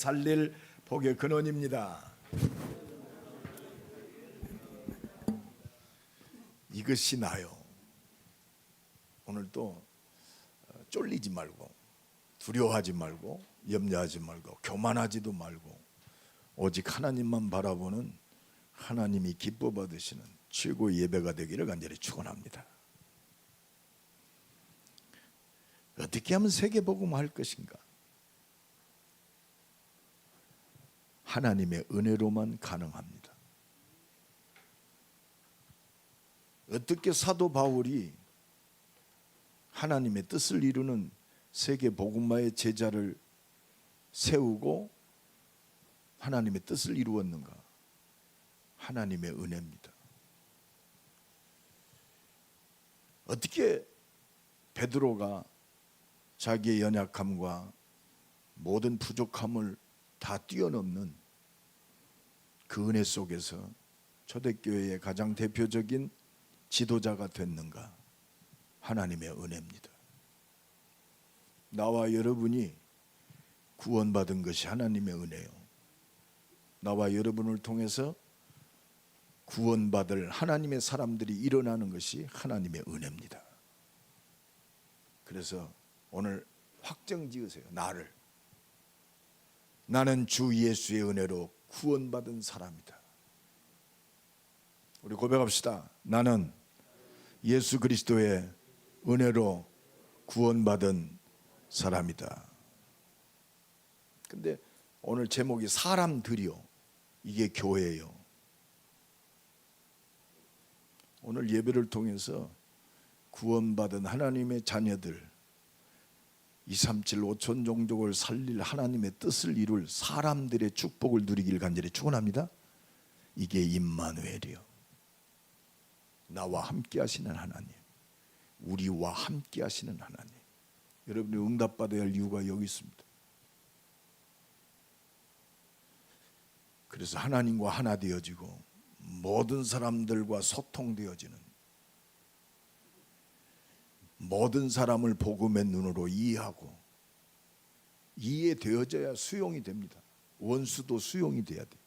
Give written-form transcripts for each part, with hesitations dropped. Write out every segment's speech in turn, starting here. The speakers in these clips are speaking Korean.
살릴 복의 근원입니다. 이것이 나요. 오늘도 쫄리지 말고 두려워하지 말고 염려하지 말고 교만하지도 말고 오직 하나님만 바라보는 하나님이 기뻐 받으시는 최고의 예배가 되기를 간절히 축원합니다. 어떻게 하면 세계복음을 할 것인가? 하나님의 은혜로만 가능합니다. 어떻게 사도 바울이 하나님의 뜻을 이루는 세계복음화의 제자를 세우고 하나님의 뜻을 이루었는가? 하나님의 은혜입니다. 어떻게 베드로가 자기의 연약함과 모든 부족함을 다 뛰어넘는 그 은혜 속에서 초대교회의 가장 대표적인 지도자가 됐는가? 하나님의 은혜입니다. 나와 여러분이 구원받은 것이 하나님의 은혜요. 나와 여러분을 통해서 구원받을 하나님의 사람들이 일어나는 것이 하나님의 은혜입니다. 그래서 오늘 확정 지으세요. 나는 주 예수의 은혜로 구원받은 사람이다. 우리 고백합시다. 나는 예수 그리스도의 은혜로 구원받은 사람이다. 근데 오늘 제목이 사람들이요. 이게 교회예요. 오늘 예배를 통해서 구원받은 하나님의 자녀들 237 5천 종족을 살릴 하나님의 뜻을 이룰 사람들의 축복을 누리길 간절히 축원합니다. 이게 임마누엘이요. 나와 함께 하시는 하나님, 우리와 함께 하시는 하나님. 여러분이 응답받아야 할 이유가 여기 있습니다. 그래서 하나님과 하나 되어지고 모든 사람들과 소통되어지는, 모든 사람을 복음의 눈으로 이해하고 이해되어져야 수용이 됩니다. 원수도 수용이 돼야 돼.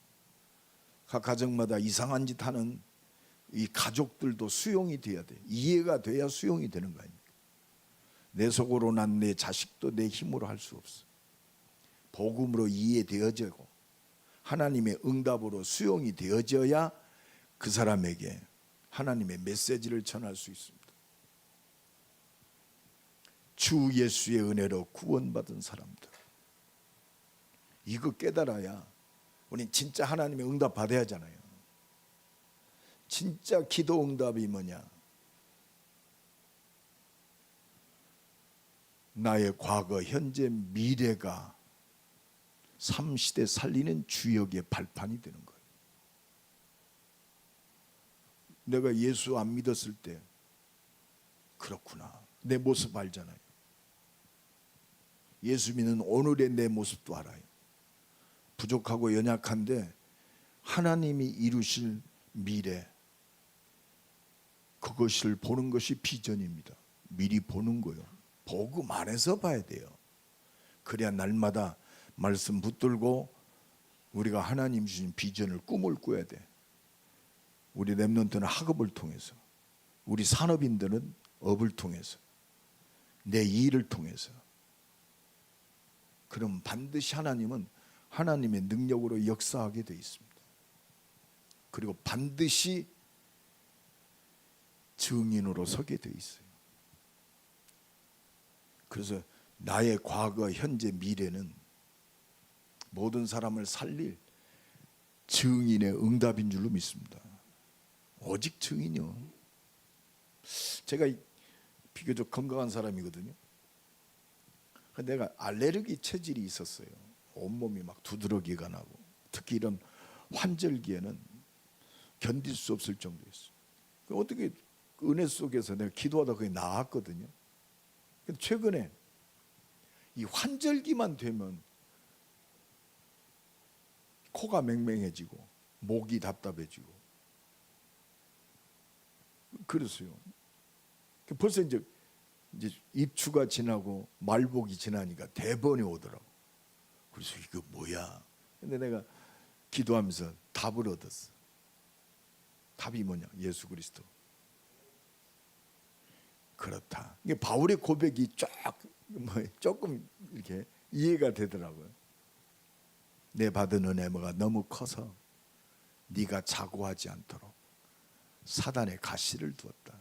각 가정마다 이상한 짓 하는 이 가족들도 수용이 돼야 돼. 이해가 돼야 수용이 되는 거 아닙니까? 내 속으로 난 내 자식도 내 힘으로 할 수 없어. 복음으로 이해되어지고 하나님의 응답으로 수용이 되어져야 그 사람에게 하나님의 메시지를 전할 수 있습니다. 주 예수의 은혜로 구원받은 사람들, 이거 깨달아야 우리 진짜 하나님의 응답 받아야 하잖아요. 진짜 기도 응답이 뭐냐? 나의 과거, 현재, 미래가 삼시대 살리는 주역의 발판이 되는 거예요. 내가 예수 안 믿었을 때 그렇구나, 내 모습 알잖아요. 예수 믿는 오늘의 내 모습도 알아요. 부족하고 연약한데 하나님이 이루실 미래, 그것을 보는 것이 비전입니다. 미리 보는 거예요. 복음 안에서 봐야 돼요. 그래야 날마다 말씀 붙들고 우리가 하나님 주신 비전을, 꿈을 꿔야 돼. 우리 렘넌트는 학업을 통해서, 우리 산업인들은 업을 통해서, 내 일을 통해서. 그럼 반드시 하나님은 하나님의 능력으로 역사하게 되어 있습니다. 그리고 반드시 증인으로 서게 되어 있어요. 그래서 나의 과거, 현재, 미래는 모든 사람을 살릴 증인의 응답인 줄로 믿습니다. 오직 증인이요. 제가 비교적 건강한 사람이거든요. 내가 알레르기 체질이 있었어요. 온몸이 막 두드러기가 나고, 특히 이런 환절기에는 견딜 수 없을 정도였어요. 어떻게 은혜 속에서 내가 기도하다 그게 나았거든요. 근데 최근에 이 환절기만 되면 코가 맹맹해지고 목이 답답해지고 그랬어요. 벌써 이제 입추가 지나고 말복이 지나니까 대번이 오더라고. 그래서 이거 뭐야? 근데 내가 기도하면서 답을 얻었어. 답이 뭐냐? 예수 그리스도. 그렇다. 이게 바울의 고백이 조금 이렇게 이해가 되더라고요. 내 받은 은혜가 너무 커서 네가 자고하지 않도록 사단의 가시를 두었다.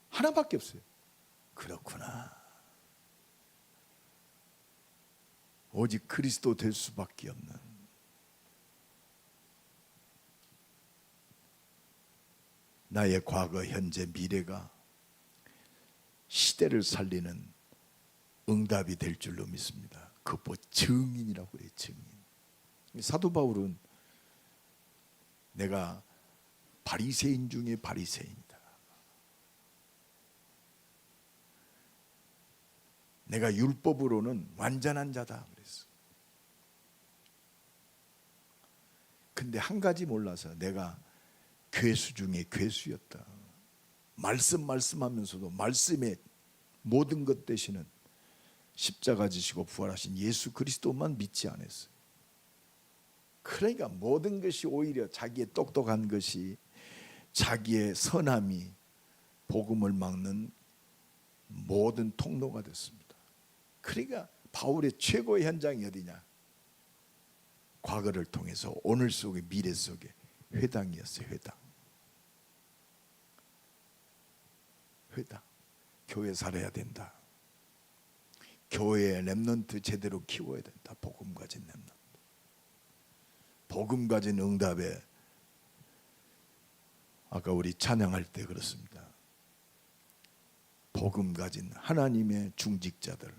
하나밖에 없어요. 그렇구나. 오직 그리스도 될 수밖에 없는. 나의 과거, 현재, 미래가 시대를 살리는 응답이 될 줄로 믿습니다. 그거 증인이라고 그래요. 증인. 사도 바울은 내가 바리새인 중에 바리새인이다. 내가 율법으로는 완전한 자다 그랬어. 근데 한 가지 몰라서 내가 괴수 중에 괴수였다. 말씀하면서도 말씀의 모든 것 되시는 십자가 지시고 부활하신 예수 그리스도만 믿지 않았어요. 그러니까 모든 것이 오히려 자기의 똑똑한 것이, 자기의 선함이 복음을 막는 모든 통로가 됐습니다. 그러니까 바울의 최고의 현장이 어디냐? 과거를 통해서 오늘 속에, 미래 속에 회당이었어요. 회당. 교회 살아야 된다. 교회의 렘넌트 제대로 키워야 된다. 복음 가진 렘넌트. 복음 가진 응답에, 아까 우리 찬양할 때 그렇습니다. 복음 가진 하나님의 중직자들,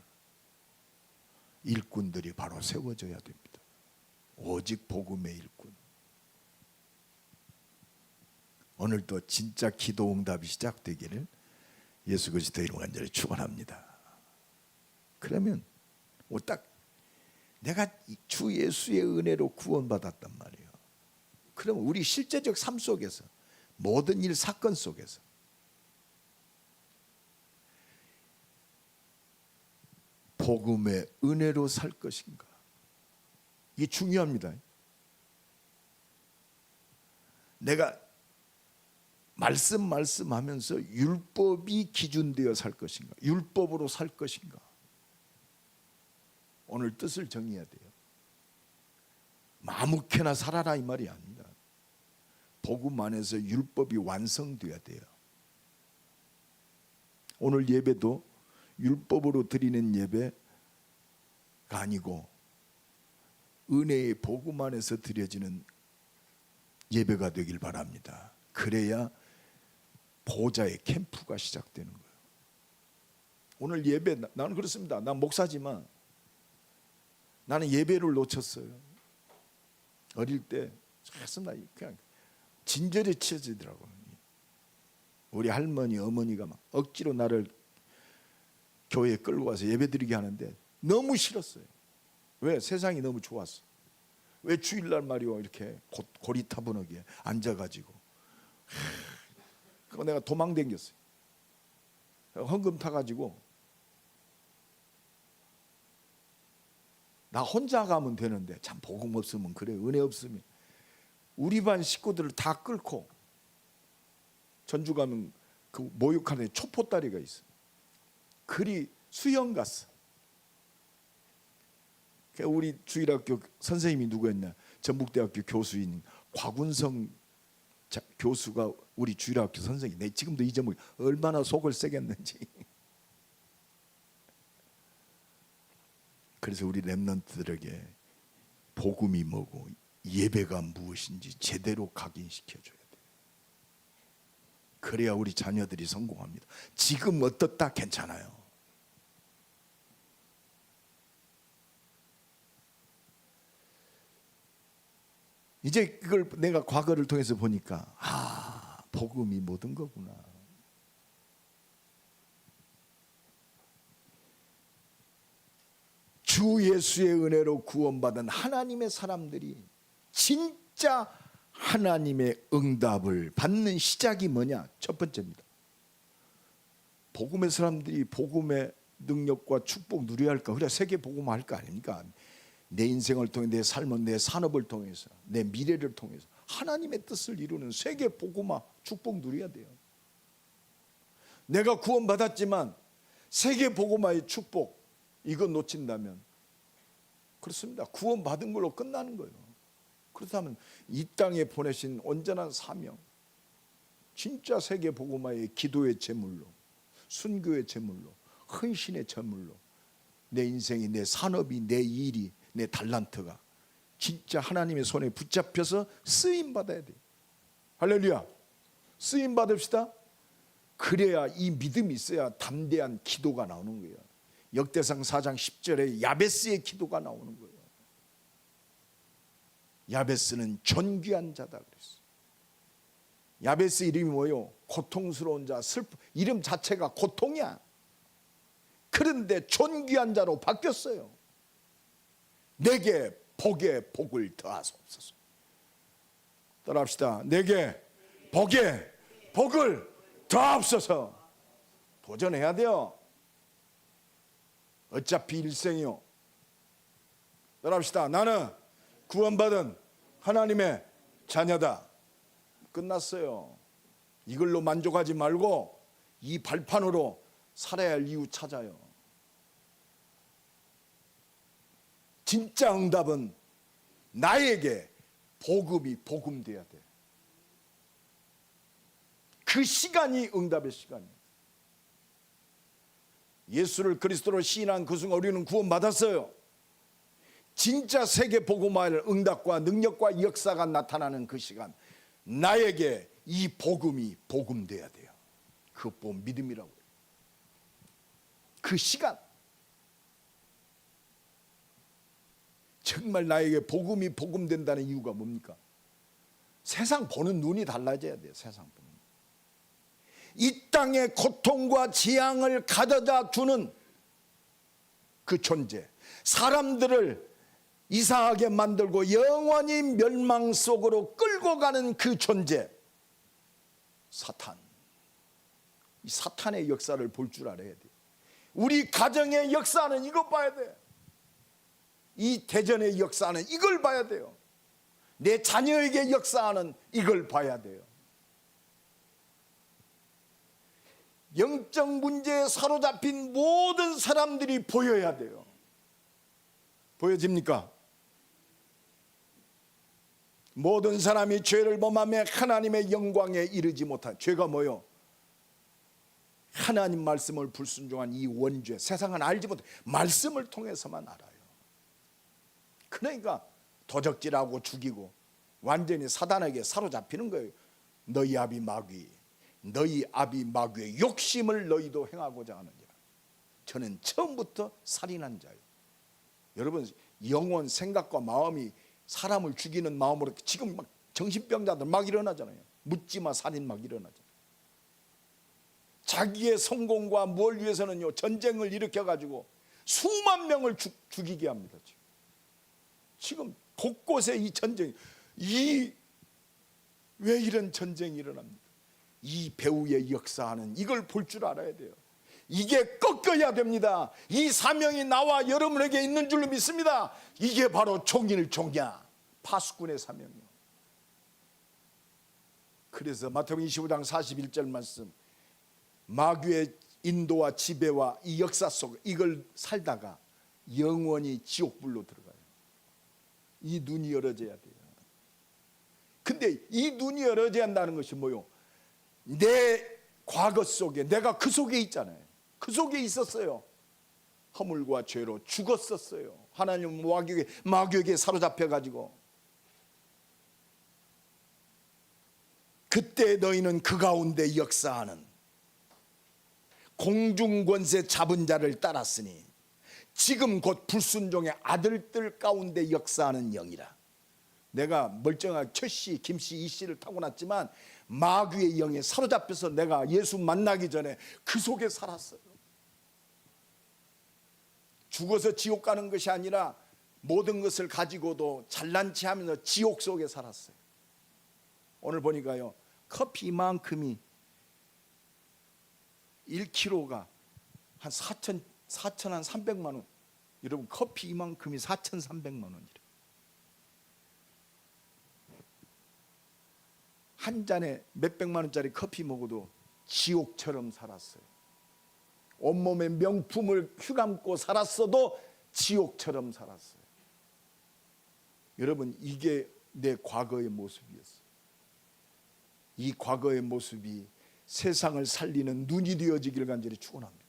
일꾼들이 바로 세워져야 됩니다. 오직 복음의 일꾼. 오늘도 진짜 기도 응답이 시작되기를 예수 그리스도 이름 간절히 축원합니다. 그러면 딱 내가 주 예수의 은혜로 구원받았단 말이에요. 그러면 우리 실제적 삶 속에서, 모든 일 사건 속에서 복음의 은혜로 살 것인가? 이게 중요합니다. 내가 말씀하면서 율법이 기준되어 살 것인가? 율법으로 살 것인가? 오늘 뜻을 정해야 돼요. 아무렇게나 살아라 이 말이 아닙니다. 복음 안에서 율법이 완성돼야 돼요. 오늘 예배도 율법으로 드리는 예배가 아니고 은혜의 복음 안에서 드려지는 예배가 되길 바랍니다. 그래야 보좌의 캠프가 시작되는 거예요. 오늘 예배, 나는 그렇습니다. 난 목사지만 나는 예배를 놓쳤어요. 어릴 때 그냥 진절에 치어지더라고요. 우리 할머니, 어머니가 막 억지로 나를 교회에 끌고 와서 예배드리게 하는데 너무 싫었어요. 왜? 세상이 너무 좋았어. 왜 주일날 말이요 이렇게 고리타분하게 앉아가지고. 그거 내가 도망댕겼어요. 헌금 타가지고 나 혼자 가면 되는데, 참 복음 없으면 그래. 은혜 없으면 우리 반 식구들을 다 끌고 전주 가면 그 모욕하는 초포다리가 있어. 그리 수영 갔어. 우리 주일학교 선생님이 누구였냐? 전북대학교 교수인 곽운성 교수가 우리 주일학교 선생님. 내 지금도 이 제목이 얼마나 속을 새겼는지. 그래서 우리 렘넌트들에게 복음이 뭐고 예배가 무엇인지 제대로 각인시켜줘야 돼요. 그래야 우리 자녀들이 성공합니다. 지금 어떻다 괜찮아요. 이제 그걸 내가 과거를 통해서 보니까 복음이 모든 거구나. 주 예수의 은혜로 구원받은 하나님의 사람들이 진짜 하나님의 응답을 받는 시작이 뭐냐? 첫 번째입니다. 복음의 사람들이 복음의 능력과 축복 누려야 할까? 그래 세계 복음화 할 거 아닙니까? 내 인생을 통해 내 삶은 내 산업을 통해서 내 미래를 통해서 하나님의 뜻을 이루는 세계 복음화 축복 누려야 돼요. 내가 구원받았지만 세계 복음화의 축복 이거 놓친다면 그렇습니다. 구원받은 걸로 끝나는 거예요. 그렇다면 이 땅에 보내신 온전한 사명, 진짜 세계 복음화의 기도의 제물로, 순교의 제물로, 헌신의 제물로 내 인생이, 내 산업이, 내 일이, 내 달란트가 진짜 하나님의 손에 붙잡혀서 쓰임 받아야 돼요. 할렐루야. 쓰임 받읍시다. 그래야 이 믿음이 있어야 담대한 기도가 나오는 거예요. 역대상 4장 10절에 야베스의 기도가 나오는 거예요. 야베스는 존귀한 자다 그랬어요. 야베스 이름이 뭐예요? 고통스러운 자, 이름 자체가 고통이야. 그런데 존귀한 자로 바뀌었어요. 내게 복에 복을 더하소서. 따라합시다. 내게 복에 복을 더하옵소서. 도전해야 돼요. 어차피 일생이요. 따라합시다. 나는 구원받은 하나님의 자녀다. 끝났어요. 이걸로 만족하지 말고 이 발판으로 살아야 할 이유 찾아요. 진짜 응답은 나에게 복음이 복음돼야 돼. 그 시간이 응답의 시간이에요. 예수를 그리스도로 시인한 그 순간 우리는 구원받았어요. 진짜 세계 복음화의 응답과 능력과 역사가 나타나는 그 시간, 나에게 이 복음이 복음돼야 돼요. 그것 보면 믿음이라고 해요. 그 시간, 정말 나에게 복음이 복음된다는 이유가 뭡니까? 세상 보는 눈이 달라져야 돼요. 세상 보는 눈. 이 땅의 고통과 재앙을 가져다 주는 그 존재, 사람들을 이상하게 만들고 영원히 멸망 속으로 끌고 가는 그 존재, 사탄. 이 사탄의 역사를 볼 줄 알아야 돼. 우리 가정의 역사는 이것 봐야 돼. 이 대전의 역사는 이걸 봐야 돼요. 내 자녀에게 역사하는 이걸 봐야 돼요. 영적 문제에 사로잡힌 모든 사람들이 보여야 돼요. 보여집니까? 모든 사람이 죄를 범하며 하나님의 영광에 이르지 못한 죄가 뭐요? 하나님 말씀을 불순종한 이 원죄. 세상은 알지 못해. 말씀을 통해서만 알아요. 그러니까 도적질하고 죽이고 완전히 사단에게 사로잡히는 거예요. 너희 아비 마귀, 너희 아비 마귀의 욕심을 너희도 행하고자 하느니라. 저는 처음부터 살인한 자예요. 여러분, 영혼, 생각과 마음이 사람을 죽이는 마음으로 지금 막 정신병자들 막 일어나잖아요. 묻지마 살인 막 일어나잖아요. 자기의 성공과 뭘 위해서는요, 전쟁을 일으켜가지고 수만 명을 죽이게 합니다. 지금 곳곳에 이 전쟁, 왜 이런 전쟁이 일어납니까? 이 배후의 역사하는 이걸 볼 줄 알아야 돼요. 이게 꺾어야 됩니다. 이 사명이 나와 여러분에게 있는 줄로 믿습니다. 이게 바로 종일종야 파수꾼의 사명이요. 그래서 마태복음 25장 41절 말씀, 마귀의 인도와 지배와 이 역사 속 이걸 살다가 영원히 지옥불로 들어가요. 이 눈이 열어져야 돼요. 근데 이 눈이 열어져야 한다는 것이 뭐요? 내 과거 속에, 내가 그 속에 있잖아요. 그 속에 있었어요. 허물과 죄로 죽었었어요. 하나님 마귀에게 사로잡혀가지고. 그때 너희는 그 가운데 역사하는 공중권세 잡은 자를 따랐으니 지금 곧 불순종의 아들들 가운데 역사하는 영이라. 내가 멀쩡하게 최씨, 김씨, 이씨를 타고났지만 마귀의 영에 사로잡혀서 내가 예수 만나기 전에 그 속에 살았어요. 죽어서 지옥 가는 것이 아니라 모든 것을 가지고도 잘난 체 하면서 지옥 속에 살았어요. 오늘 보니까요, 커피만큼이 1kg가 한 4천 한 300만 원. 여러분 커피 이만큼이 4,300만 원이래. 한 잔에 몇백만 원짜리 커피 먹어도 지옥처럼 살았어요. 온몸에 명품을 휘감고 살았어도 지옥처럼 살았어요. 여러분 이게 내 과거의 모습이었어요. 이 과거의 모습이 세상을 살리는 눈이 되어지기를 간절히 축원합니다.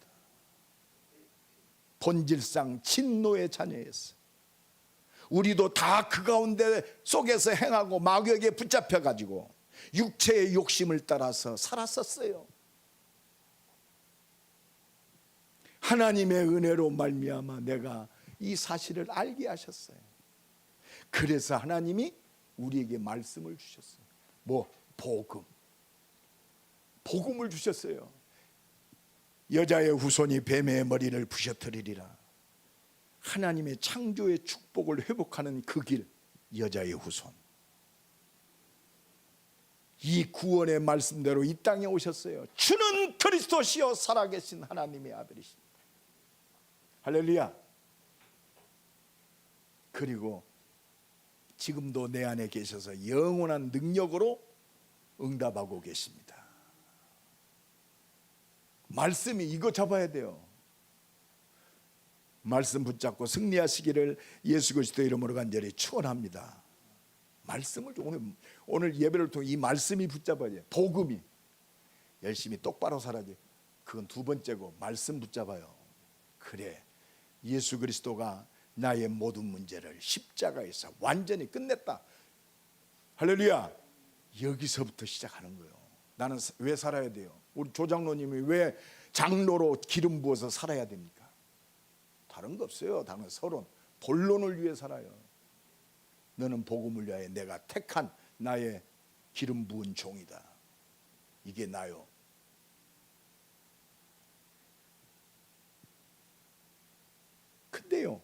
본질상 진노의 자녀였어요. 우리도 다 그 가운데 속에서 행하고 마귀에게 붙잡혀 가지고 육체의 욕심을 따라서 살았었어요. 하나님의 은혜로 말미암아 내가 이 사실을 알게 하셨어요. 그래서 하나님이 우리에게 말씀을 주셨어요. 복음을 주셨어요. 여자의 후손이 뱀의 머리를 부셔뜨리리라. 하나님의 창조의 축복을 회복하는 그 길, 여자의 후손. 이 구원의 말씀대로 이 땅에 오셨어요. 주는 그리스도시요 살아계신 하나님의 아들이십니다. 할렐루야. 그리고 지금도 내 안에 계셔서 영원한 능력으로 응답하고 계십니다. 말씀이 이거 잡아야 돼요. 말씀 붙잡고 승리하시기를 예수 그리스도의 이름으로 간절히 축원합니다. 말씀을 오늘 예배를 통해 이 말씀이 붙잡아야 돼요. 복음이 열심히 똑바로 살아야지. 그건 두 번째고 말씀 붙잡아요. 그래 예수 그리스도가 나의 모든 문제를 십자가에서 완전히 끝냈다. 할렐루야. 여기서부터 시작하는 거예요. 나는 왜 살아야 돼요? 우리 조장로님이 왜 장로로 기름 부어서 살아야 됩니까? 다른 거 없어요. 다른 서론 본론을 위해 살아요. 너는 복음을 위하여 내가 택한 나의 기름 부은 종이다. 이게 나요. 근데요,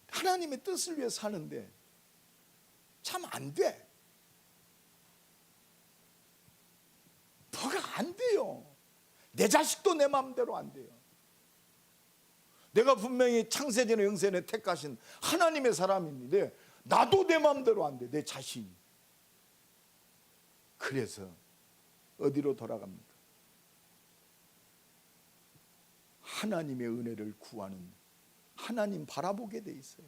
하나님의 뜻을 위해 사는데 참 안 돼. 뭐가 안 돼요. 내 자식도 내 마음대로 안 돼요. 내가 분명히 창세전에 영세전에 택하신 하나님의 사람인데 나도 내 마음대로 안 돼. 내 자신이. 그래서 어디로 돌아갑니까? 하나님의 은혜를 구하는, 하나님 바라보게 돼 있어요.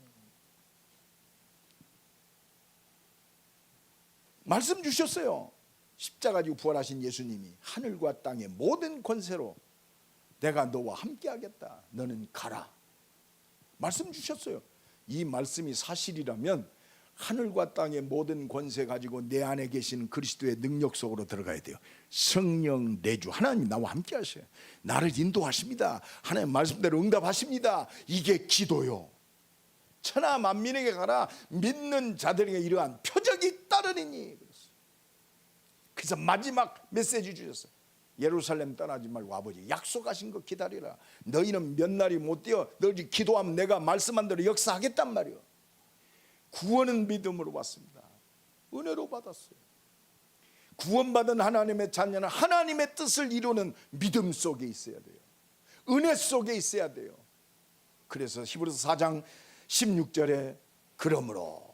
말씀 주셨어요. 십자가 지고 부활하신 예수님이 하늘과 땅의 모든 권세로 내가 너와 함께 하겠다. 너는 가라. 말씀 주셨어요. 이 말씀이 사실이라면 하늘과 땅의 모든 권세 가지고 내 안에 계신 그리스도의 능력 속으로 들어가야 돼요. 성령 내주 하나님 나와 함께 하셔요. 나를 인도하십니다. 하나님 말씀대로 응답하십니다. 이게 기도요. 천하 만민에게 가라. 믿는 자들에게 이러한 표적이 따르리니. 그래서 마지막 메시지 주셨어요. 예루살렘 떠나지 말고 아버지 약속하신 거 기다리라. 너희는 몇 날이 못 되어 너희 기도하면 내가 말씀한 대로 역사하겠단 말이요. 구원은 믿음으로 받습니다. 은혜로 받았어요. 구원받은 하나님의 자녀는 하나님의 뜻을 이루는 믿음 속에 있어야 돼요. 은혜 속에 있어야 돼요. 그래서 히브리서 4장 16절에 그러므로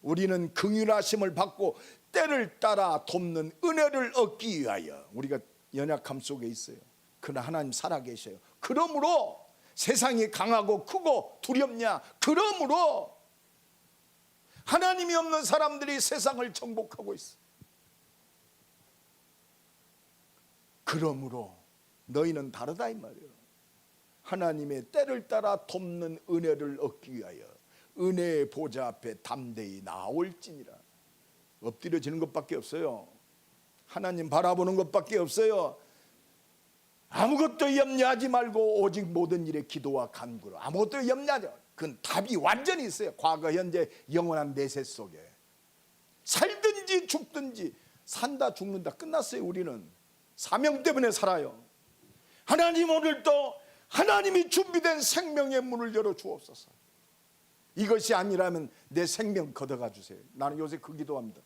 우리는 긍휼하심을 받고 때를 따라 돕는 은혜를 얻기 위하여, 우리가 연약함 속에 있어요. 그러나 하나님 살아계셔요. 그러므로 세상이 강하고 크고 두렵냐? 그러므로 하나님이 없는 사람들이 세상을 정복하고 있어. 그러므로 너희는 다르다 이 말이에요. 하나님의 때를 따라 돕는 은혜를 얻기 위하여 은혜의 보좌 앞에 담대히 나올지니라. 엎드려지는 것밖에 없어요. 하나님 바라보는 것밖에 없어요. 아무것도 염려하지 말고 오직 모든 일에 기도와 간구로. 아무것도 염려하지 말고. 그건 답이 완전히 있어요. 과거 현재 영원한 내세 속에. 살든지 죽든지. 산다 죽는다 끝났어요. 우리는 사명 때문에 살아요. 하나님 오늘도 하나님이 준비된 생명의 문을 열어 주옵소서. 이것이 아니라면 내 생명 걷어가 주세요. 나는 요새 그 기도합니다.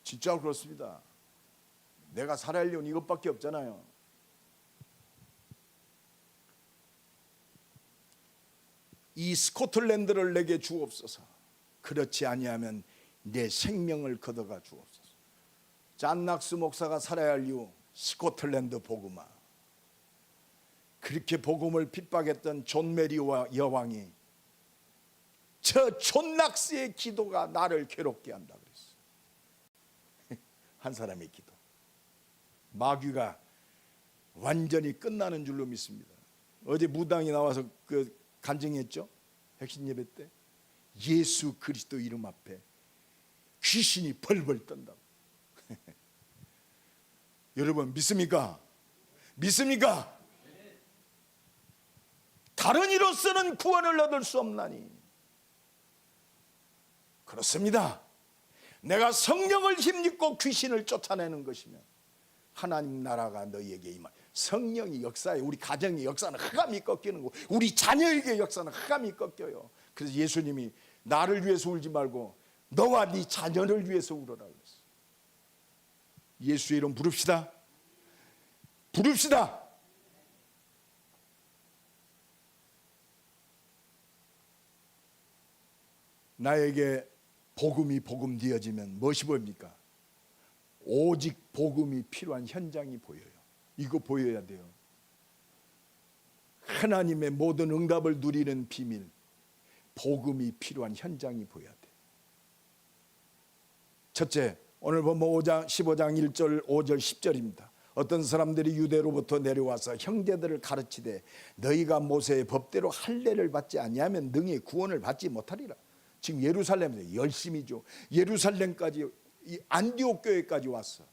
진짜 그렇습니다. 내가 살아야 할 이유는 이것밖에 없잖아요. 이 스코틀랜드를 내게 주옵소서. 그렇지 아니하면 내 생명을 걷어가 주옵소서. 잔 낙스 목사가 살아야 할 이유, 스코틀랜드 복음화. 그렇게 복음을 핍박했던 존 메리와 여왕이 저 존 낙스의 기도가 나를 괴롭게 한다 그랬어. 한 사람의 기도. 마귀가 완전히 끝나는 줄로 믿습니다. 어제 무당이 나와서 그 간증했죠. 핵심 예배 때 예수 그리스도 이름 앞에 귀신이 벌벌 떤다고. 여러분 믿습니까? 믿습니까? 다른 이로서는 구원을 얻을 수 없나니. 그렇습니다. 내가 성령을 힘입고 귀신을 쫓아내는 것이면 하나님 나라가 너희에게 임할. 성령이 역사에, 우리 가정의 역사는 흑암이 꺾이는 거고 우리 자녀에게 역사는 흑암이 꺾여요. 그래서 예수님이 나를 위해서 울지 말고 너와 네 자녀를 위해서 울어라 그랬어요. 예수의 이름 부릅시다. 부릅시다. 나에게 복음이 복음되어지면 무엇이 보입니까? 오직 복음이 필요한 현장이 보여요. 이거 보여야 돼요. 하나님의 모든 응답을 누리는 비밀, 복음이 필요한 현장이 보여야 돼. 첫째, 오늘 본문 15장 1절 5절 10절입니다. 어떤 사람들이 유대로부터 내려와서 형제들을 가르치되 너희가 모세의 법대로 할례를 받지 아니하면 능히 구원을 받지 못하리라. 지금 예루살렘에서 열심히죠. 예루살렘까지, 이 안디옥 교회까지 왔어.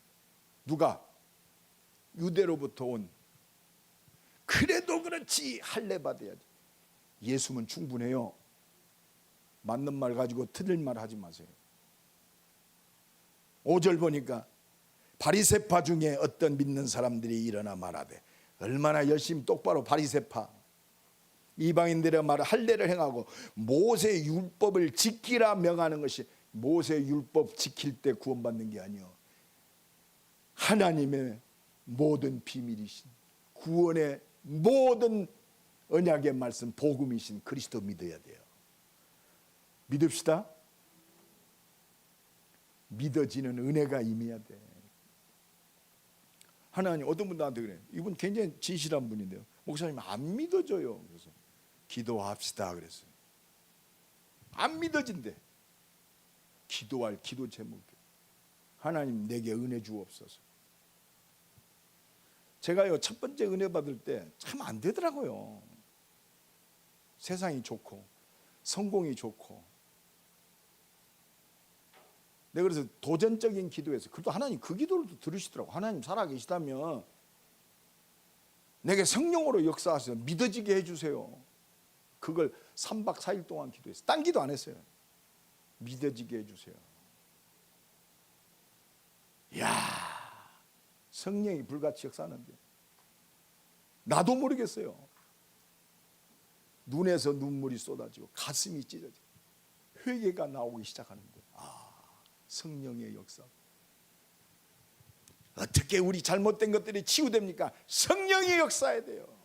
누가? 유대로부터 온. 그래도 그렇지 할례 받아야지. 예수면 충분해요. 맞는 말 가지고 틀린 말 하지 마세요. 5절 보니까 바리새파 중에 어떤 믿는 사람들이 일어나 말하되, 얼마나 열심히 똑바로 바리새파 이방인들의 말을 할례를 행하고 모세 율법을 지키라 명하는 것이, 모세 율법 지킬 때 구원받는 게 아니요, 하나님의 모든 비밀이신 구원의 모든 언약의 말씀 복음이신 그리스도 믿어야 돼요. 믿읍시다. 믿어지는 은혜가 임해야 돼. 하나님, 어떤 분 나한테 그래. 이분 굉장히 진실한 분인데요, 목사님 안 믿어져요. 그래서 기도합시다 그랬어요. 안 믿어진대. 기도할 기도 제목이 하나님 내게 은혜 주옵소서. 제가요 첫 번째 은혜 받을 때 참 안 되더라고요. 세상이 좋고 성공이 좋고. 내가 그래서 도전적인 기도에서, 그래도 하나님 그 기도를 들으시더라고. 하나님 살아계시다면 내게 성령으로 역사하셔서 믿어지게 해주세요. 그걸 3박 4일 동안 기도했어요. 딴 기도 안 했어요. 믿어지게 해주세요. 이야, 성령이 불같이 역사하는데 나도 모르겠어요. 눈에서 눈물이 쏟아지고 가슴이 찢어지고 회개가 나오기 시작하는데, 성령의 역사. 어떻게 우리 잘못된 것들이 치유됩니까? 성령이 역사해야 돼요.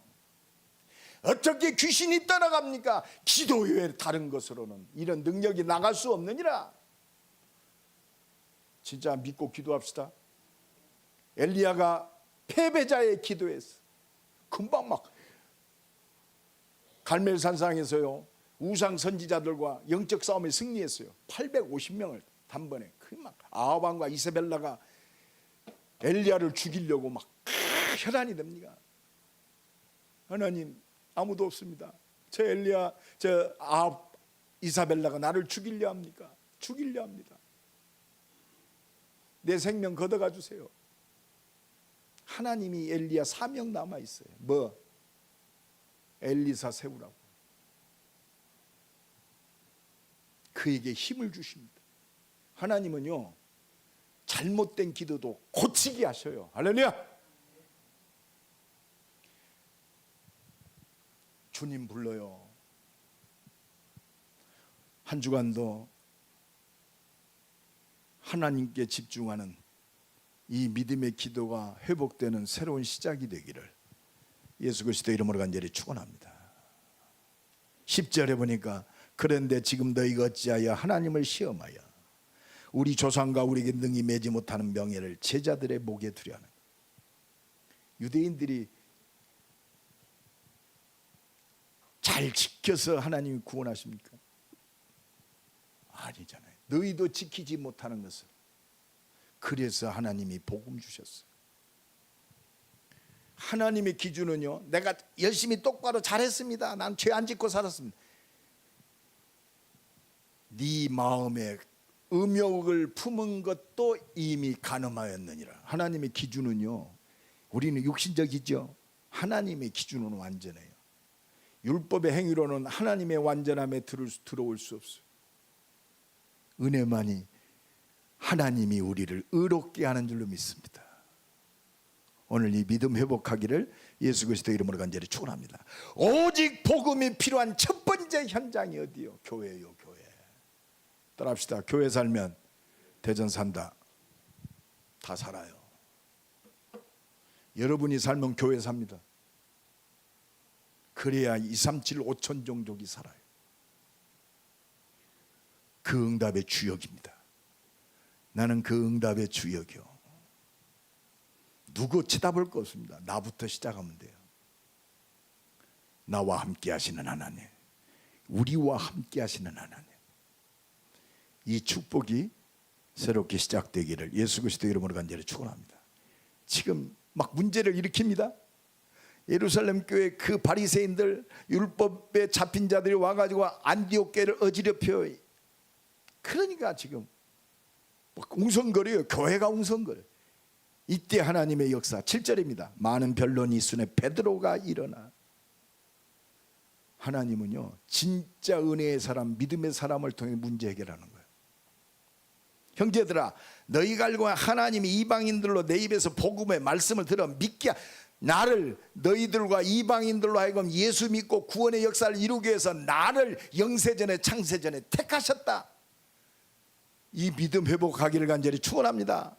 어떻게 귀신이 떠나갑니까? 기도 외에 다른 것으로는 이런 능력이 나갈 수 없느니라. 진짜 믿고 기도합시다. 엘리야가 패배자의 기도했어. 금방 막 갈멜산상에서요 우상 선지자들과 영적 싸움에 승리했어요. 850명을 단번에. 막 아합왕과 이세벨라가 엘리야를 죽이려고 막 혈안이 됩니다. 하나님, 아무도 없습니다. 저 엘리야, 저 아합, 이사벨라가 나를 죽이려 합니까? 죽이려 합니다. 내 생명 걷어가 주세요. 하나님이 엘리야 사명 남아 있어요. 뭐? 엘리사 세우라고. 그에게 힘을 주십니다. 하나님은요 잘못된 기도도 고치게 하셔요. 할렐루야. 주님 불러요. 한 주간도 하나님께 집중하는 이 믿음의 기도가 회복되는 새로운 시작이 되기를 예수 그리스도 이름으로 간절히 축원합니다. 10절에 보니까 그런데 지금 너희가 어찌하여 하나님을 시험하여 우리 조상과 우리에게 능히 매지 못하는 명예를 제자들의 목에 두려 하는. 유대인들이 잘 지켜서 하나님이 구원하십니까? 아니잖아요. 너희도 지키지 못하는 것을. 그래서 하나님이 복음 주셨어요. 하나님의 기준은요, 내가 열심히 똑바로 잘했습니다, 난 죄 안 짓고 살았습니다. 네 마음에 음욕을 품은 것도 이미 간음하였느니라. 하나님의 기준은요, 우리는 육신적이죠. 하나님의 기준은 완전해요. 율법의 행위로는 하나님의 완전함에 들어올 수 없어요. 은혜만이 하나님이 우리를 의롭게 하는 줄로 믿습니다. 오늘 이 믿음 회복하기를 예수 그리스도 이름으로 간절히 축원합니다. 오직 복음이 필요한 첫 번째 현장이 어디요? 교회요, 교회. 따라합시다. 교회 살면 대전 산다. 다 살아요. 여러분이 살면 교회 삽니다. 그래야 237 5천 종족이 살아요. 그 응답의 주역입니다. 나는 그 응답의 주역이요. 누구 쳐다볼 거 없습니다. 나부터 시작하면 돼요. 나와 함께 하시는 하나님, 우리와 함께 하시는 하나님, 이 축복이 새롭게 시작되기를 예수 그리스도 이름으로 간절히 축원합니다. 지금 막 문제를 일으킵니다. 예루살렘 교회 그 바리새인들, 율법에 잡힌 자들이 와가지고 안디옥 교회를 어지럽혀. 그러니까 지금 막 웅성거려요. 교회가 웅성거려요. 이때 하나님의 역사 7절입니다. 많은 변론이 있으니 베드로가 일어나. 하나님은요, 진짜 은혜의 사람, 믿음의 사람을 통해 문제 해결하는 거예요. 형제들아, 너희가 알고 하나님이 이방인들로 내 입에서 복음의 말씀을 들어 믿게 나를 너희들과 이방인들로 하여금 예수 믿고 구원의 역사를 이루기 위해서 나를 영세전에 창세전에 택하셨다. 이 믿음 회복하기를 간절히 축원합니다.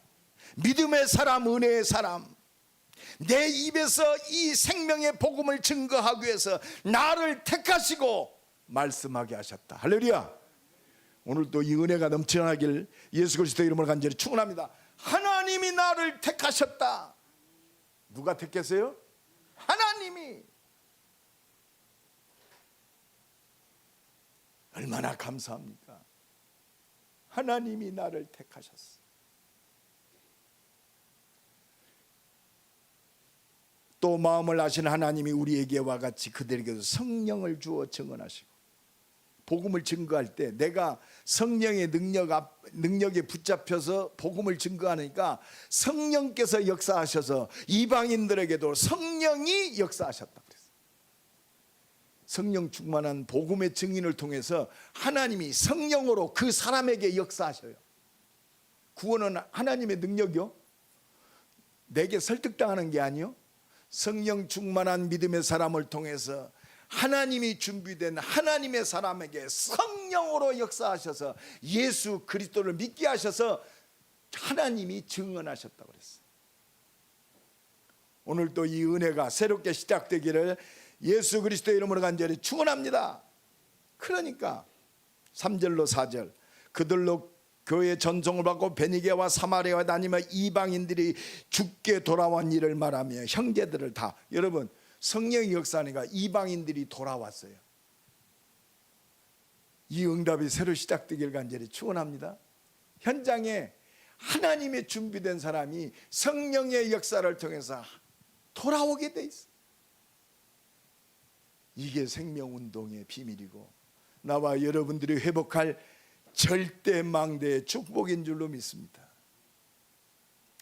믿음의 사람, 은혜의 사람, 내 입에서 이 생명의 복음을 증거하기 위해서 나를 택하시고 말씀하게 하셨다. 할렐루야. 오늘도 이 은혜가 넘쳐나길 예수 그리스도 이름으로 간절히 축원합니다. 하나님이 나를 택하셨다. 누가 택했어요? 하나님이. 얼마나 감사합니까? 하나님이 나를 택하셨어. 또 마음을 아시는 하나님이 우리에게와 같이 그들에게도 성령을 주어 증언하시고, 복음을 증거할 때 내가 성령의 능력에 붙잡혀서 복음을 증거하니까 성령께서 역사하셔서 이방인들에게도 성령이 역사하셨다 그랬어요. 성령 충만한 복음의 증인을 통해서 하나님이 성령으로 그 사람에게 역사하셔요. 구원은 하나님의 능력이요, 내게 설득당하는 게 아니요, 성령 충만한 믿음의 사람을 통해서 하나님이 준비된 하나님의 사람에게 성령으로 역사하셔서 예수 그리스도를 믿게 하셔서 하나님이 증언하셨다고 그랬어요. 오늘도 이 은혜가 새롭게 시작되기를 예수 그리스도 이름으로 간절히 축원합니다. 그러니까 3절로 4절, 그들로 교회의 전송을 받고 베니게와 사마리아에 다니며 이방인들이 죽게 돌아온 일을 말하며 형제들을 다, 여러분 성령의 역사니까 이방인들이 돌아왔어요. 이 응답이 새로 시작되길 간절히 축원합니다. 현장에 하나님의 준비된 사람이 성령의 역사를 통해서 돌아오게 돼 있어요. 이게 생명운동의 비밀이고 나와 여러분들이 회복할 절대망대의 축복인 줄로 믿습니다.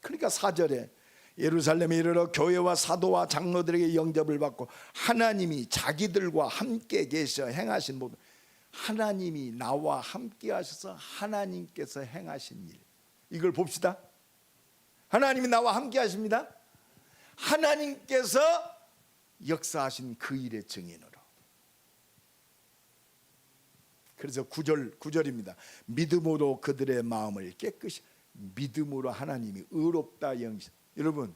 그러니까 4절에 예루살렘에 이르러 교회와 사도와 장로들에게 영접을 받고 하나님이 자기들과 함께 계셔 행하신 모든, 하나님이 나와 함께 하셔서 하나님께서 행하신 일, 이걸 봅시다. 하나님이 나와 함께 하십니다. 하나님께서 역사하신 그 일의 증인으로. 그래서 9절입니다. 믿음으로 그들의 마음을 깨끗이, 믿음으로 하나님이 의롭다 영신. 여러분,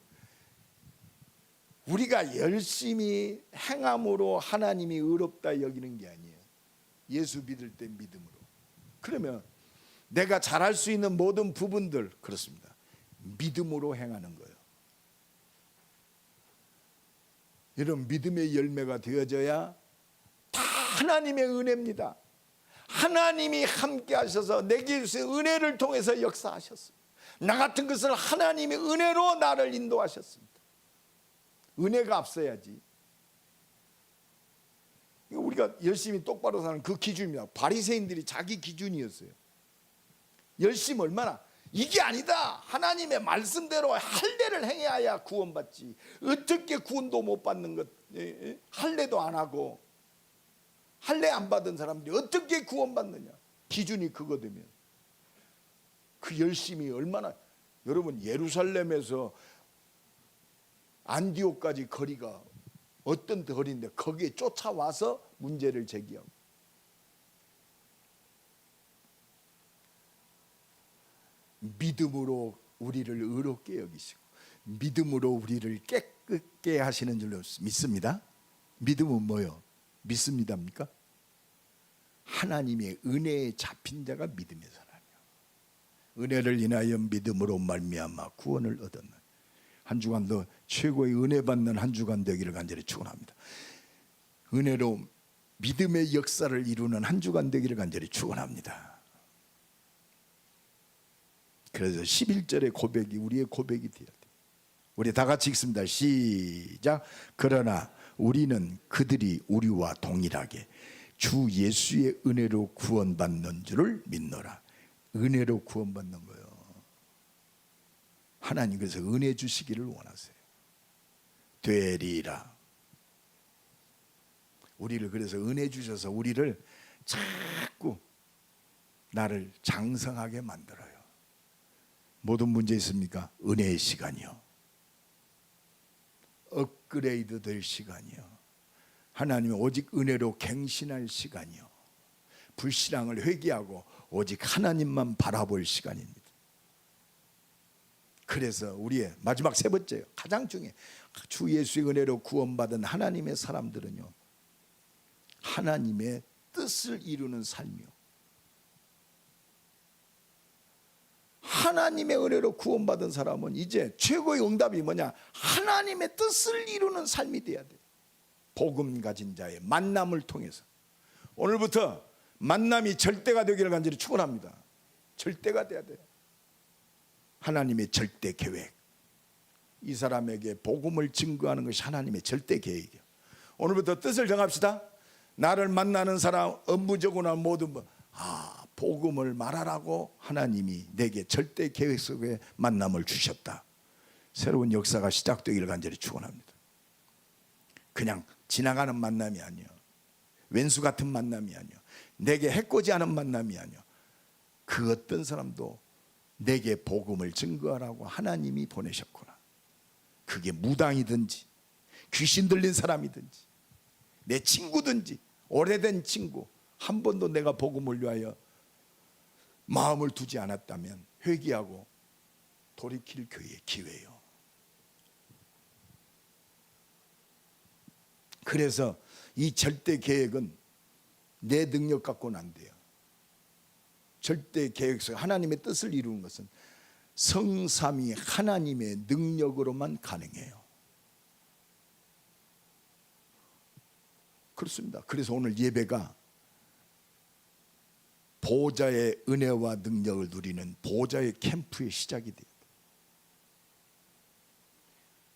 우리가 열심히 행함으로 하나님이 의롭다 여기는 게 아니에요. 예수 믿을 때 믿음으로. 그러면 내가 잘할 수 있는 모든 부분들, 그렇습니다, 믿음으로 행하는 거예요. 여러분, 믿음의 열매가 되어져야 다 하나님의 은혜입니다. 하나님이 함께 하셔서 내게 주신 은혜를 통해서 역사하셨습니다. 나 같은 것을 하나님의 은혜로 나를 인도하셨습니다. 은혜가 앞서야지. 우리가 열심히 똑바로 사는 그 기준입니다. 바리새인들이 자기 기준이었어요. 열심 얼마나, 이게 아니다. 하나님의 말씀대로 할례를 행해야 구원받지. 어떻게 구원도 못 받는 것, 할례도 안 하고 할례 안 받은 사람들이 어떻게 구원받느냐. 기준이 그거 되면 그 열심이 얼마나. 여러분, 예루살렘에서 안디옥까지 거리가 어떤 거리인데 거기에 쫓아와서 문제를 제기하고, 믿음으로 우리를 의롭게 여기시고 믿음으로 우리를 깨끗게 하시는 줄로 믿습니다. 믿음은 뭐요? 믿습니다입니까? 하나님의 은혜에 잡힌 자가 믿음의 사람이요. 은혜를 인하여 믿음으로 말미암아 구원을 얻었는, 한 주간도 최고의 은혜 받는 한 주간 되기를 간절히 축원합니다. 은혜로 믿음의 역사를 이루는 한 주간 되기를 간절히 축원합니다. 그래서 11절의 고백이 우리의 고백이 되어야 돼요. 우리 다 같이 읽습니다. 시작. 그러나 우리는 그들이 우리와 동일하게 주 예수의 은혜로 구원받는 줄을 믿노라. 은혜로 구원받는 거예요. 하나님 그래서 은혜 주시기를 원하세요. 되리라. 우리를 그래서 은혜 주셔서 우리를 자꾸 나를 장성하게 만들어요. 모든 문제 있습니까? 은혜의 시간이요. 업그레이드 될 시간이요. 하나님이 오직 은혜로 갱신할 시간이요. 불신앙을 회개하고 오직 하나님만 바라볼 시간입니다. 그래서 우리의 마지막 세 번째요, 가장 중요해. 주 예수의 은혜로 구원받은 하나님의 사람들은요, 하나님의 뜻을 이루는 삶이요. 하나님의 은혜로 구원받은 사람은 이제 최고의 응답이 뭐냐? 하나님의 뜻을 이루는 삶이 돼야 돼요. 복음 가진 자의 만남을 통해서. 오늘부터 만남이 절대가 되기를 간절히 축원합니다. 절대가 돼야 돼요. 하나님의 절대 계획. 이 사람에게 복음을 증거하는 것이 하나님의 절대 계획이에요. 오늘부터 뜻을 정합시다. 나를 만나는 사람, 업무적으로나 모든 복음을 말하라고 하나님이 내게 절대 계획 속에 만남을 주셨다. 새로운 역사가 시작되기를 간절히 축원합니다. 그냥 지나가는 만남이 아니요, 왼수 같은 만남이 아니요, 내게 해코지하는 만남이 아니요, 그 어떤 사람도 내게 복음을 증거하라고 하나님이 보내셨구나. 그게 무당이든지 귀신 들린 사람이든지 내 친구든지 오래된 친구, 한 번도 내가 복음을 위하여 마음을 두지 않았다면 회개하고 돌이킬 교회의 기회예요. 그래서 이 절대 계획은 내 능력 갖고는 안 돼요. 절대 계획 속 하나님의 뜻을 이루는 것은 성삼위 하나님의 능력으로만 가능해요. 그렇습니다. 그래서 오늘 예배가 보좌의 은혜와 능력을 누리는 보좌의 캠프의 시작이 돼요.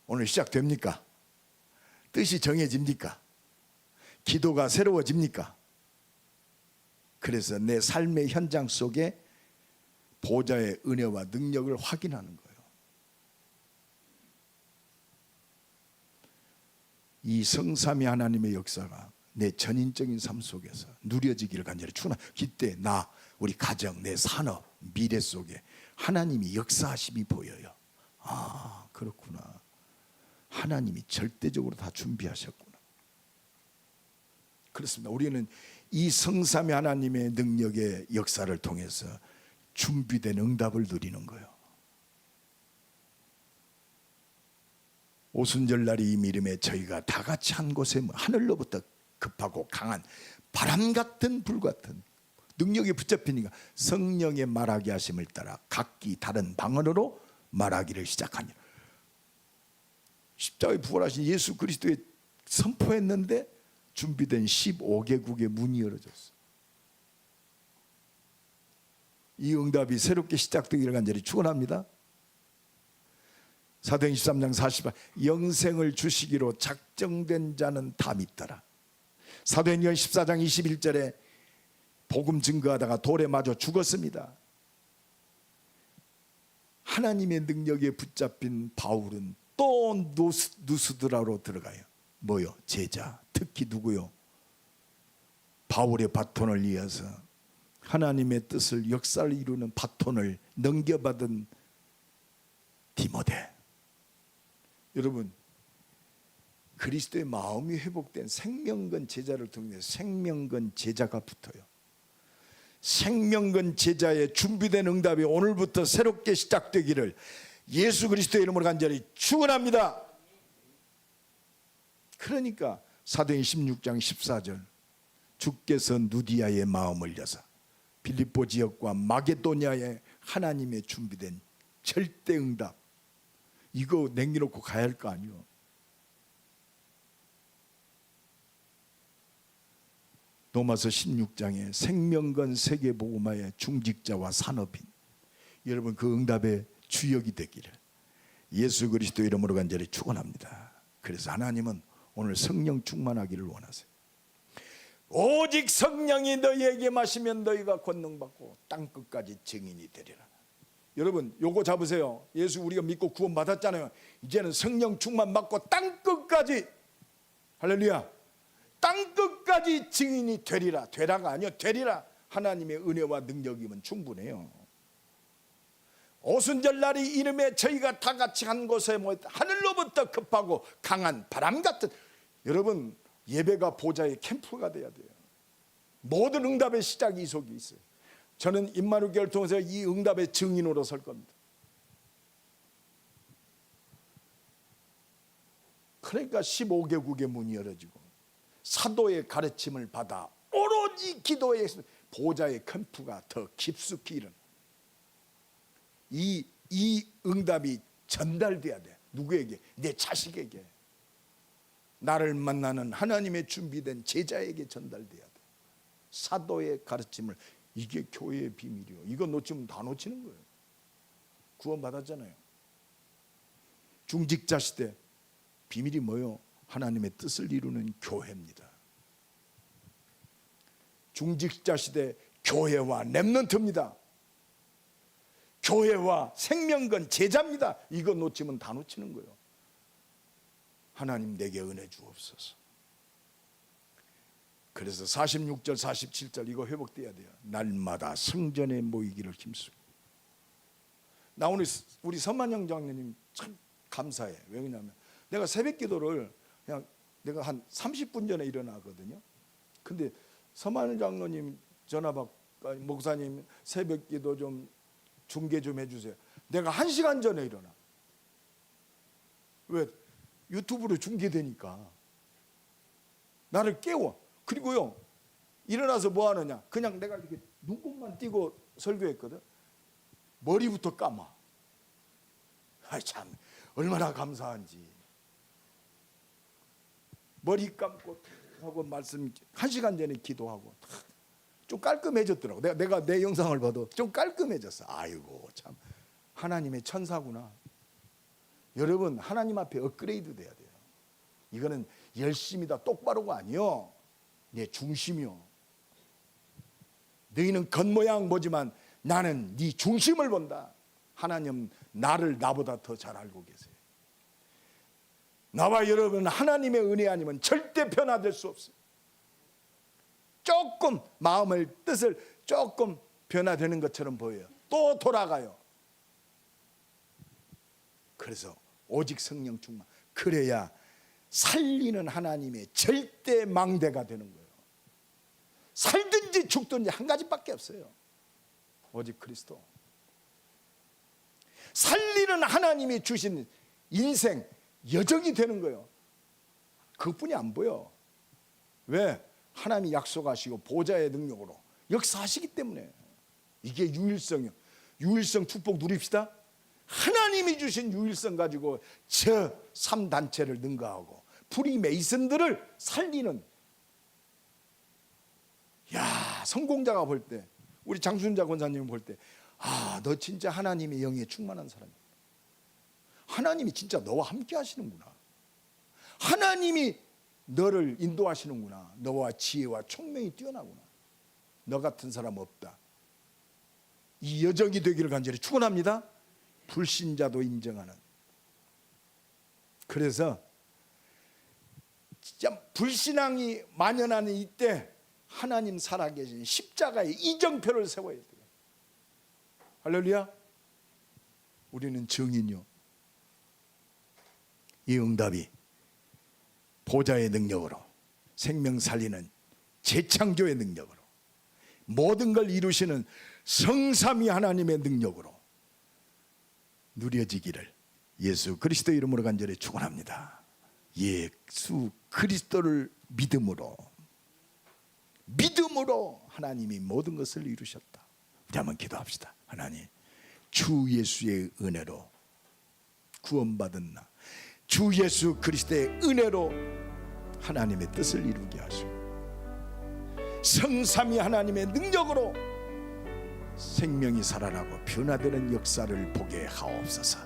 오늘 시작됩니까? 뜻이 정해집니까? 기도가 새로워집니까? 그래서 내 삶의 현장 속에 보좌의 은혜와 능력을 확인하는 거예요. 이 성삼위 하나님의 역사가 내 전인적인 삶 속에서 누려지기를 간절히 축원합니다. 이때 나, 우리 가정, 내 산업, 미래 속에 하나님이 역사하심이 보여요. 아, 그렇구나. 하나님이 절대적으로 다 준비하셨구나. 그렇습니다. 우리는 이 성삼위 하나님의 능력의 역사를 통해서 준비된 응답을 누리는 거예요. 오순절날이 이미름에 저희가 다 같이 한 곳에 하늘로부터 급하고 강한 바람 같은 불 같은 능력이 붙잡히니까 성령의 말하게 하심을 따라 각기 다른 방언으로 말하기를 시작하니라. 십자가에 부활하신 예수 그리스도의 선포했는데 준비된 15개국의 문이 열어졌어. 이 응답이 새롭게 시작되기를 간절히 축원합니다. 사도행 13장 40절 영생을 주시기로 작정된 자는 다 믿더라. 사도행전 14장 21절에 복음 증거하다가 돌에 맞아 죽었습니다. 하나님의 능력에 붙잡힌 바울은 또 누스드라로 들어가요. 뭐요? 제자. 특히 누구요? 바울의 바톤을 이어서 하나님의 뜻을 역사를 이루는 바톤을 넘겨받은 디모데. 여러분, 그리스도의 마음이 회복된 생명건 제자를 통해 생명건 제자가 붙어요. 생명건 제자의 준비된 응답이 오늘부터 새롭게 시작되기를 예수 그리스도의 이름으로 간절히 축원합니다. 그러니까 사도행 16장 14절 주께서 누디아의 마음을 여사 빌립보 지역과 마게도냐에 하나님의 준비된 절대 응답, 이거 남겨놓고 가야 할 거 아니요. 로마서 16장에 생명건 세계복음화의 중직자와 산업인, 여러분 그 응답의 주역이 되기를 예수 그리스도 이름으로 간절히 축원합니다. 그래서 하나님은 오늘 성령 충만하기를 원하세요. 오직 성령이 너희에게 마시면 너희가 권능받고 땅끝까지 증인이 되리라. 여러분 요거 잡으세요. 예수 우리가 믿고 구원 받았잖아요. 이제는 성령 충만 받고 땅끝까지, 할렐루야, 땅끝까지 증인이 되리라. 되라가 아니요, 되리라. 하나님의 은혜와 능력이면 충분해요. 오순절 날이 이름에 저희가 다 같이 한 곳에 하늘로부터 급하고 강한 바람 같은, 여러분 예배가 보좌의 캠프가 돼야 돼요. 모든 응답의 시작이 이 속에 있어요. 저는 임마누엘 교회를 통해서 이 응답의 증인으로 설 겁니다. 그러니까 15개국의 문이 열어지고 사도의 가르침을 받아 오로지 기도의 보좌의 캠프가 더 깊숙이 일어나. 이 응답이 전달돼야 돼. 누구에게? 내 자식에게, 나를 만나는 하나님의 준비된 제자에게 전달돼야 돼. 사도의 가르침을, 이게 교회의 비밀이요. 이거 놓치면 다 놓치는 거예요. 구원 받았잖아요. 중직자 시대 비밀이 뭐요? 하나님의 뜻을 이루는 교회입니다. 중직자 시대 교회와 렘넌트입니다. 교회와 생명건 제자입니다. 이거 놓치면 다 놓치는 거예요. 하나님 내게 은혜 주옵소서. 그래서 46절 47절 이거 회복돼야 돼요. 날마다 성전에 모이기를 힘쓰고. 나 오늘 우리 선만영 장로님 참 감사해. 왜냐하면 내가 새벽 기도를 그냥 내가 한 30분 전에 일어나거든요. 근데 선만영 장로님 전화 받고, 목사님 새벽 기도 좀 중계 좀 해주세요. 내가 1시간 전에 일어나. 왜? 유튜브로 중계되니까 나를 깨워. 그리고요, 일어나서 뭐 하느냐, 그냥 내가 이렇게 눈곱만 띄고 설교했거든. 머리부터 감아. 아이 참 얼마나 감사한지. 머리 감고 하고 말씀 1시간 전에 기도하고 좀 깔끔해졌더라고. 내가 내 영상을 봐도 좀 깔끔해졌어. 아이고 참 하나님의 천사구나. 여러분 하나님 앞에 업그레이드 돼야 돼요. 이거는 열심이다 똑바로가 아니요, 내 중심이요. 너희는 겉모양 보지만 나는 네 중심을 본다. 하나님 나를 나보다 더 잘 알고 계세요. 나와 여러분은 하나님의 은혜 아니면 절대 변화될 수 없어요. 조금 마음을 뜻을 조금 변화되는 것처럼 보여요. 또 돌아가요. 그래서 오직 성령 충만, 그래야 살리는 하나님의 절대 망대가 되는 거예요. 살든지 죽든지 한 가지밖에 없어요. 오직 그리스도. 살리는 하나님이 주신 인생 여정이 되는 거예요. 그것뿐이 안 보여. 왜? 하나님이 약속하시고 보좌의 능력으로 역사하시기 때문에. 이게 유일성이요. 유일성 축복 누립시다. 하나님이 주신 유일성 가지고 저 3단체를 능가하고 프리메이슨들을 살리는, 야, 성공자가 볼 때, 우리 장순자 권사님 볼 때, 아, 너 진짜 하나님의 영에 충만한 사람이야. 하나님이 진짜 너와 함께 하시는구나. 하나님이 너를 인도하시는구나. 너와 지혜와 총명이 뛰어나구나. 너 같은 사람 없다. 이 여정이 되기를 간절히 축원합니다. 불신자도 인정하는. 그래서 진짜 불신앙이 만연하는 이때 하나님 살아계신 십자가의 이정표를 세워야 돼요. 할렐루야. 우리는 증인이요. 이 응답이 보좌의 능력으로, 생명 살리는 재창조의 능력으로, 모든 걸 이루시는 성삼위 하나님의 능력으로 누려지기를 예수 그리스도 이름으로 간절히 축원합니다. 예수 그리스도를 믿음으로 하나님이 모든 것을 이루셨다. 우리 한번 기도합시다. 하나님, 주 예수의 은혜로 구원받은 나, 주 예수 그리스도의 은혜로 하나님의 뜻을 이루게 하시고 성삼위 하나님의 능력으로 생명이 살아나고 변화되는 역사를 보게 하옵소서.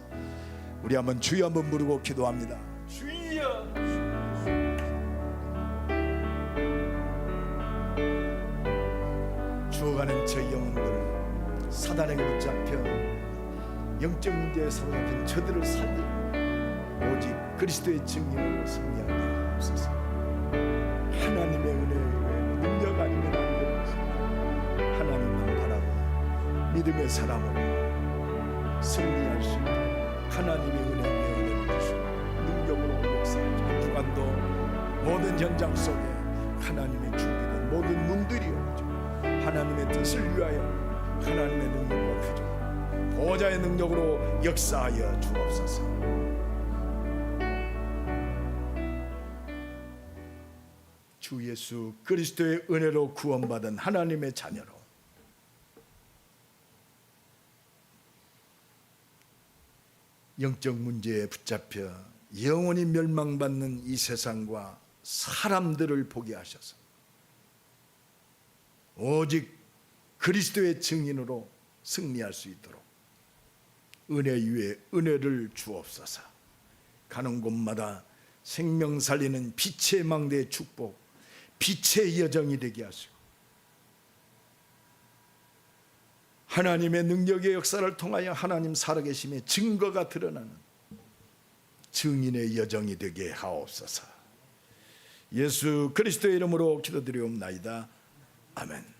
우리 한번 주여 한번 부르고 기도합니다. 주여. 죽어가는 저희 영혼들, 사단에게 붙잡혀 영적 문제에 사로잡힌 저들을 살리고 오직 그리스도의 증인으로 승리하게 하옵소서. 하나님의 은혜에 능력 아니면 안 되는 것입니다. 하나님만 바라고 믿음의 사람으로 승리할 수 있도록 하나님의 은혜를 주시고 능력으로 역사하자. 한 주간도 모든 현장 속에 하나님의 준비된 모든 문들이 열어져 하나님의 뜻을 위하여 하나님의 능력과 표정, 보좌의 능력으로 역사하여 주옵소서. 주 예수 그리스도의 은혜로 구원받은 하나님의 자녀로 영적 문제에 붙잡혀 영원히 멸망받는 이 세상과 사람들을 보게 하셔서 오직 그리스도의 증인으로 승리할 수 있도록 은혜 위에 은혜를 주옵소서. 가는 곳마다 생명 살리는 빛의 망대의 축복, 빛의 여정이 되게 하시고 하나님의 능력의 역사를 통하여 하나님 살아계심의 증거가 드러나는 증인의 여정이 되게 하옵소서. 예수 그리스도의 이름으로 기도드리옵나이다. 아멘.